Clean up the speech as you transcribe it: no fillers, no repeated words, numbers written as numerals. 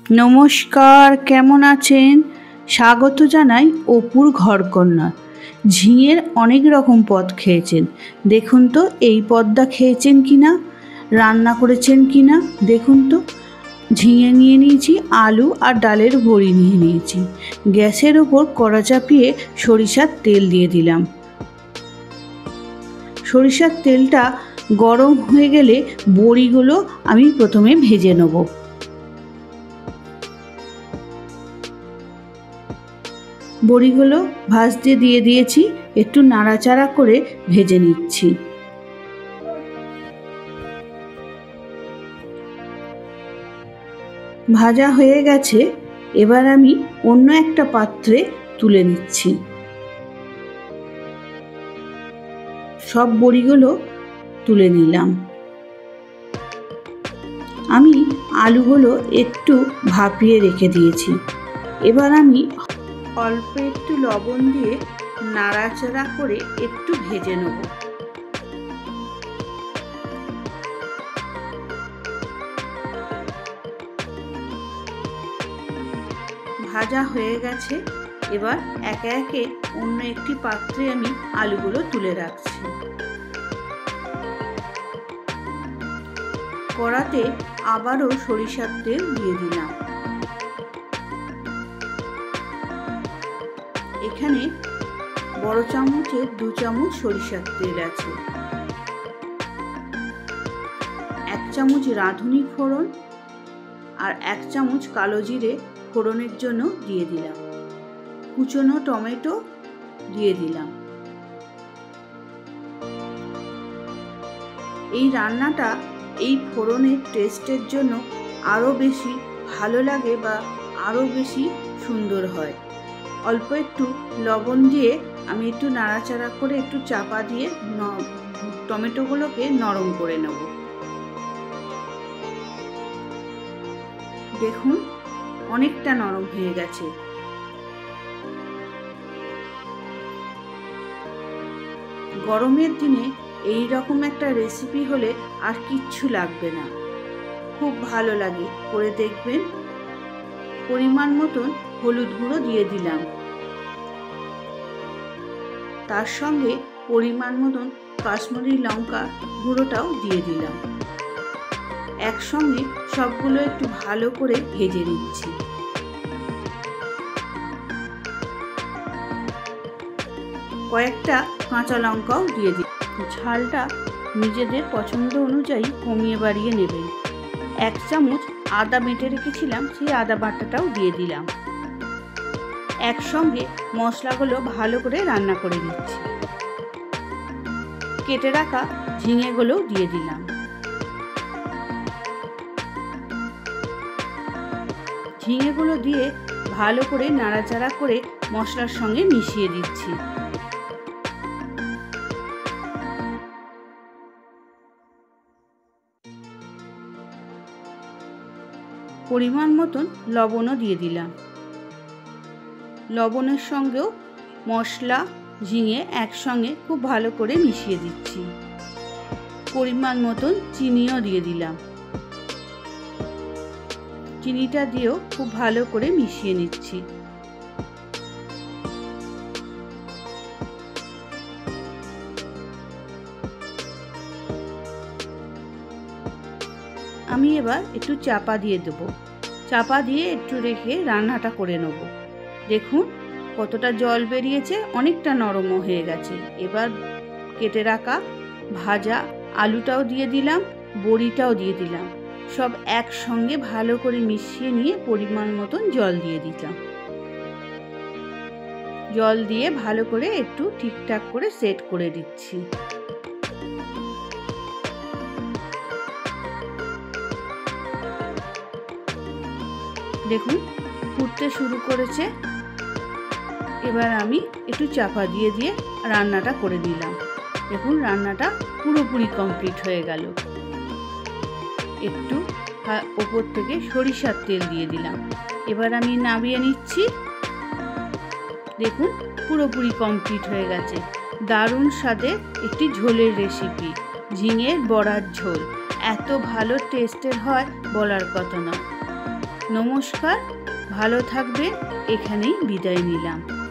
নমস্কার, কেমন আছেন? স্বাগত জানাই অপুর ঘরকন্যা। ঝিঙের অনেক রকম পদ খেয়েছেন, দেখুন তো এই পদটা খেয়েছেন কি না, রান্না করেছেন কি না দেখুন তো। ঝিঙে নিয়ে নিয়েছি, আলু আর ডালের বড়ি নিয়ে নিয়েছি। গ্যাসের ওপর কড়া চাপিয়ে সরিষার তেল দিয়ে দিলাম। সরিষার তেলটা গরম হয়ে গেলে বড়িগুলো আমি প্রথমে ভেজে নেব। বড়িগুলো ভাজতে দিয়ে দিয়েছি, একটু নাড়াচাড়া করে ভেজে নিচ্ছি। ভাজা হয়ে গেছে, এবার আমি অন্য একটা পাত্রে তুলে নিচ্ছি। সব বড়িগুলো তুলে নিলাম। আমি আলুগুলো একটু ভাপিয়ে রেখে দিয়েছি। এবার আমি অল্প একটু লবণ দিয়ে নাড়াচাড়া করে একটু ভেজে নেব। ভাজা হয়ে গেছে, এবার একে একে অন্য একটি পাত্রে আমি আলুগুলো তুলে রাখছি। কড়াতে আবারও সরিষার তেল দিয়ে দিলাম। এখানে বড় চামচের 2 চামচ সরিষার তেল আছে। 1 চামচ রাঁধুনি ফোড়ন আর 1 চামচ কালো জিরে ফোড়নের জন্য দিয়ে দিলাম। কুচনো টমেটো দিয়ে দিলাম। এই রান্নাটা এই ফোড়নের টেস্টের জন্য আরও বেশি ভালো লাগে বা আরও বেশি সুন্দর হয়। অল্প একটু লবণ দিয়ে আমি একটু নাড়াচাড়া করে একটু চাপা দিয়ে টমেটোগুলোকে নরম করে নেব। দেখুন অনেকটা নরম হয়ে গেছে। গরমের দিনে এই রকম একটা রেসিপি হলে আর কিচ্ছু লাগবে না, খুব ভালো লাগে, করে দেখবেন। পরিমাণ মতন হলুদ গুঁড়ো দিয়ে দিলাম, তার সঙ্গে পরিমাণ মতন কাশ্মীরি লঙ্কা গুঁড়োটাও দিয়ে দিলাম। একসঙ্গে সবগুলো একটু ভালো করে ভেজে নিচ্ছি। কয়েকটা কাঁচা লঙ্কাও দিয়ে দিই। ঝালটা নিজেদের পছন্দ অনুযায়ী কমিয়ে বাড়িয়ে নেবেন। 1 চামচ আদা বেটে রেখেছিলাম, সেই আদা বাটাটাও দিয়ে দিলাম। একসঙ্গে মশলাগুলো ভালো করে রান্না করে নিচ্ছি। কেটে রাখা ঝিঙেগুলোও দিয়ে দিলাম। ঝিঙেগুলো দিয়ে ভালো করে নাড়াচাড়া করে মশলার সঙ্গে মিশিয়ে দিচ্ছি। পরিমাণ মতন লবণও দিয়ে দিলাম। লবণের সঙ্গেও মশলা ঝিঙে একসঙ্গে খুব ভালো করে মিশিয়ে দিচ্ছি। পরিমাণ মতন চিনিও দিয়ে দিলাম। চিনিটা দিয়েও খুব ভালো করে মিশিয়ে নিচ্ছি। আমি এবার একটু চাপা দিয়ে দেব। চাপা দিয়ে একটু রেখে রান্নাটা করে নেব। দেখুন কতটা জল বেরিয়েছে, অনেকটা নরমও হয়ে গেছে। এবার কেটে রাখা ভাজা আলুটাও দিয়ে দিলাম, বড়িটাও দিয়ে দিলাম। সব একসঙ্গে ভালো করে মিশিয়ে নিয়ে পরিমাণ মতন জল দিয়ে দিলাম। জল দিয়ে ভালো করে একটু ঠিকঠাক করে সেট করে দিচ্ছি। দেখুন ফুটতে শুরু করেছে। এবার আমি একটু চাপা দিয়ে দিয়ে রান্নাটা করে দিলাম। দেখুন রান্নাটা পুরোপুরি কমপ্লিট হয়ে গেল। একটু ওপর থেকে সরিষার তেল দিয়ে দিলাম। এবার আমি নামিয়ে নিচ্ছি। দেখুন পুরোপুরি কমপ্লিট হয়ে গেছে। দারুণ স্বাদের একটি ঝোলের রেসিপি, ঝিঙের বড়ার ঝোল। এত ভালো টেস্টের হয় বলার কথা না। নমস্কার, ভালো থাকবেন, এখানেই বিদায় নিলাম।